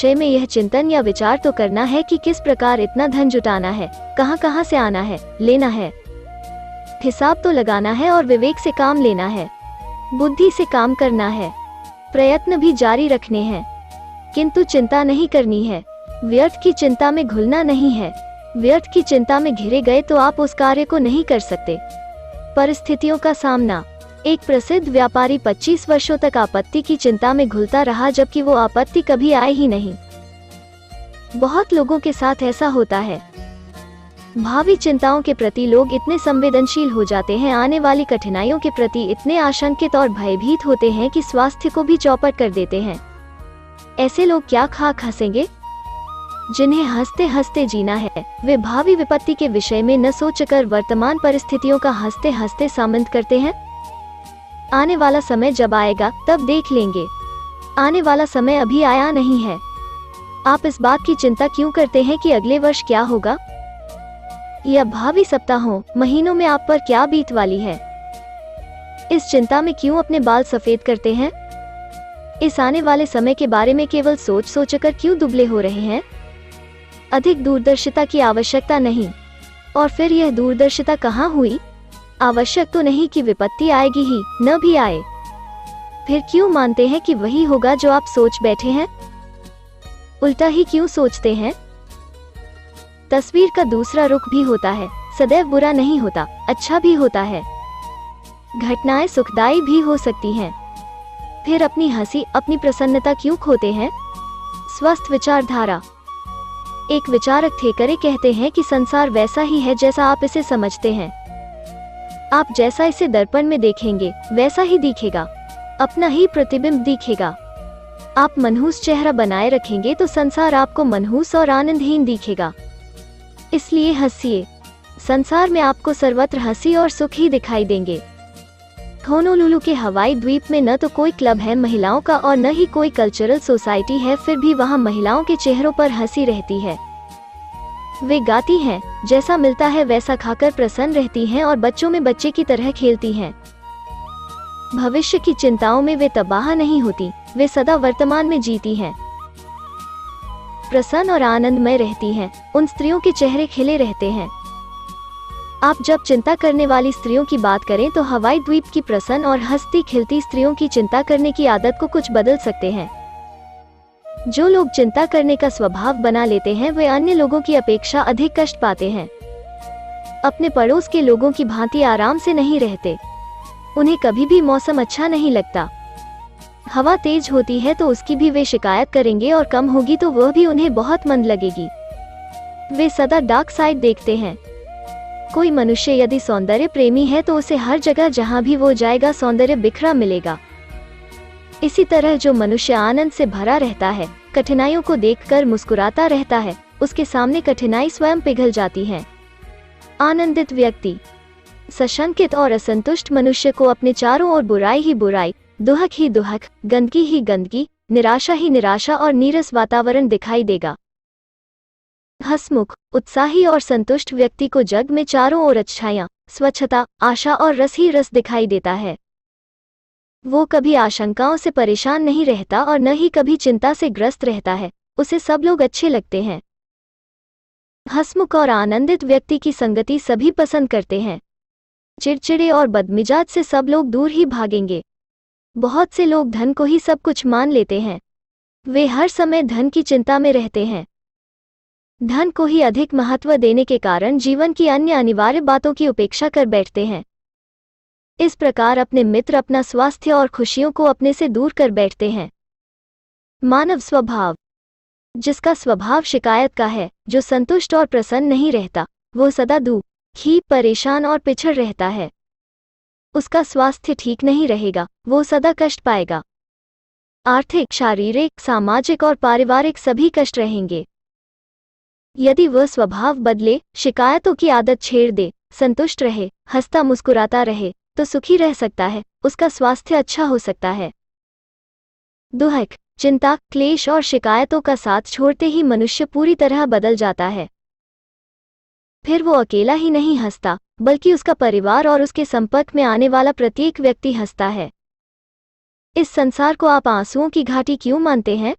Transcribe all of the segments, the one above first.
विषय में यह चिंतन या विचार तो करना है कि किस प्रकार इतना धन जुटाना है, कहाँ कहाँ से आना है, लेना है। हिसाब तो लगाना है और विवेक से काम लेना है, बुद्धि से काम करना है, प्रयत्न भी जारी रखने हैं, किंतु चिंता नहीं करनी है। व्यर्थ की चिंता में घुलना नहीं है। व्यर्थ की चिंता में घिरे गए तो आप उस कार्य को नहीं कर सकते। परिस्थितियों का सामना। एक प्रसिद्ध व्यापारी 25 वर्षों तक आपत्ति की चिंता में घुलता रहा, जबकि वो आपत्ति कभी आए ही नहीं। बहुत लोगों के साथ ऐसा होता है। भावी चिंताओं के प्रति लोग इतने संवेदनशील हो जाते हैं, आने वाली कठिनाइयों के प्रति इतने आशंकित और भयभीत होते हैं कि स्वास्थ्य को भी चौपट कर देते हैं। ऐसे लोग क्या खाक हंसेंगे? जिन्हें हंसते हंसते जीना है, वे भावी विपत्ति के विषय में न सोचकर वर्तमान परिस्थितियों का हंसते हंसते सामना करते हैं। आने वाला समय जब आएगा तब देख लेंगे। आने वाला समय अभी आया नहीं है। आप इस बात की चिंता क्यों करते हैं कि अगले वर्ष क्या होगा, या भावी सप्ताहों, महीनों में आप पर क्या बीत वाली है? इस चिंता में क्यों अपने बाल सफेद करते हैं? इस आने वाले समय के बारे में केवल सोच सोचकर क्यों दुबले हो रहे हैं? अधिक दूरदर्शिता की आवश्यकता नहीं। और फिर यह दूरदर्शिता कहाँ हुई? आवश्यक तो नहीं कि विपत्ति आएगी ही, न भी आए। फिर क्यों मानते हैं कि वही होगा जो आप सोच बैठे हैं? उल्टा ही क्यों सोचते हैं? तस्वीर का दूसरा रुख भी होता है। सदैव बुरा नहीं होता, अच्छा भी होता है। घटनाएं सुखदायी भी हो सकती हैं। फिर अपनी हंसी, अपनी प्रसन्नता क्यों खोते हैं? स्वस्थ विचारधारा। एक विचारक थेकरे कहते हैं कि संसार वैसा ही है जैसा आप इसे समझते हैं। आप जैसा इसे दर्पण में देखेंगे वैसा ही दिखेगा, अपना ही प्रतिबिंब दिखेगा। आप मनहूस चेहरा बनाए रखेंगे तो संसार आपको मनहूस और आनंदहीन दिखेगा। इसलिए हंसिए। संसार में आपको सर्वत्र हंसी और सुख ही दिखाई देंगे। होनोलुलु के हवाई द्वीप में न तो कोई क्लब है महिलाओं का और न ही कोई कल्चरल सोसाइटी है, फिर भी वहाँ महिलाओं के चेहरों पर हंसी रहती है। वे गाती हैं, जैसा मिलता है वैसा खाकर प्रसन्न रहती हैं और बच्चों में बच्चे की तरह खेलती हैं। भविष्य की चिंताओं में वे तबाह नहीं होती, वे सदा वर्तमान में जीती हैं, प्रसन्न और आनंदमय रहती हैं। उन स्त्रियों के चेहरे खिले रहते हैं। आप जब चिंता करने वाली स्त्रियों की बात करें तो हवाई द्वीप की प्रसन्न और हंसती खिलती स्त्रियों की चिंता करने की आदत को कुछ बदल सकते हैं। जो लोग चिंता करने का स्वभाव बना लेते हैं वे अन्य लोगों की अपेक्षा अधिक कष्ट पाते हैं। अपने पड़ोस के लोगों की भांति आराम से नहीं रहते। उन्हें कभी भी मौसम अच्छा नहीं लगता। हवा तेज होती है तो उसकी भी वे शिकायत करेंगे और कम होगी तो वह भी उन्हें बहुत मंद लगेगी। वे सदा डार्क साइड देखते हैं। कोई मनुष्य यदि सौंदर्य प्रेमी है तो उसे हर जगह जहां भी वो जाएगा सौंदर्य बिखरा मिलेगा। इसी तरह जो मनुष्य आनंद से भरा रहता है, कठिनाइयों को देखकर मुस्कुराता रहता है, उसके सामने कठिनाई स्वयं पिघल जाती है। आनंदित व्यक्ति। सशंकित और असंतुष्ट मनुष्य को अपने चारों ओर बुराई ही बुराई, दुहक ही दुहक, गंदगी ही गंदगी, निराशा ही निराशा और नीरस वातावरण दिखाई देगा। हंसमुख, उत्साही और संतुष्ट व्यक्ति को जग में चारों ओर अच्छाइयाँ, स्वच्छता, आशा और रस ही रस दिखाई देता है। वो कभी आशंकाओं से परेशान नहीं रहता और न ही कभी चिंता से ग्रस्त रहता है। उसे सब लोग अच्छे लगते हैं। हंसमुख और आनंदित व्यक्ति की संगति सभी पसंद करते हैं। चिड़चिड़े और बदमिजाज से सब लोग दूर ही भागेंगे। बहुत से लोग धन को ही सब कुछ मान लेते हैं। वे हर समय धन की चिंता में रहते हैं। धन को ही अधिक महत्व देने के कारण जीवन की अन्य अनिवार्य बातों की उपेक्षा कर बैठते हैं। इस प्रकार अपने मित्र अपना स्वास्थ्य और खुशियों को अपने से दूर कर बैठते हैं। मानव स्वभाव। जिसका स्वभाव शिकायत का है, जो संतुष्ट और प्रसन्न नहीं रहता, वो सदा दुखी, परेशान और पिछड़ रहता है। उसका स्वास्थ्य ठीक नहीं रहेगा, वो सदा कष्ट पाएगा। आर्थिक, शारीरिक, सामाजिक और पारिवारिक सभी कष्ट रहेंगे। यदि वह स्वभाव बदले, शिकायतों की आदत छेड़ दे, संतुष्ट रहे, हंसता मुस्कुराता रहे, तो सुखी रह सकता है, उसका स्वास्थ्य अच्छा हो सकता है। दुहक, चिंता, क्लेश और शिकायतों का साथ छोड़ते ही मनुष्य पूरी तरह बदल जाता है। फिर वो अकेला ही नहीं हंसता, बल्कि उसका परिवार और उसके संपर्क में आने वाला प्रत्येक व्यक्ति हंसता है। इस संसार को आप आंसुओं की घाटी क्यों मानते हैं?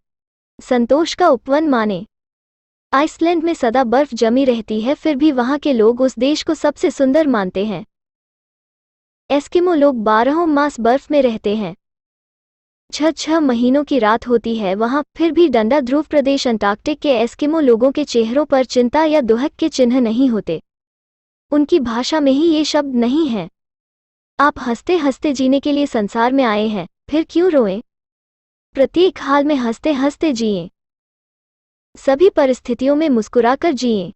संतोष का उपवन माने। आइसलैंड में सदा बर्फ जमी रहती है, फिर भी वहां के लोग उस देश को सबसे सुंदर मानते हैं। एस्किमो लोग 12 मास बर्फ में रहते हैं। 6 महीनों की रात होती है वहां, फिर भी डंडा ध्रुव प्रदेश अंटार्कटिक के एस्किमो लोगों के चेहरों पर चिंता या दुहक के चिन्ह नहीं होते। उनकी भाषा में ही ये शब्द नहीं है। आप हंसते हंसते जीने के लिए संसार में आए हैं, फिर क्यों रोएं? प्रत्येक हाल में हंसते हंसते जिएं। सभी परिस्थितियों में मुस्कुराकर जिएं।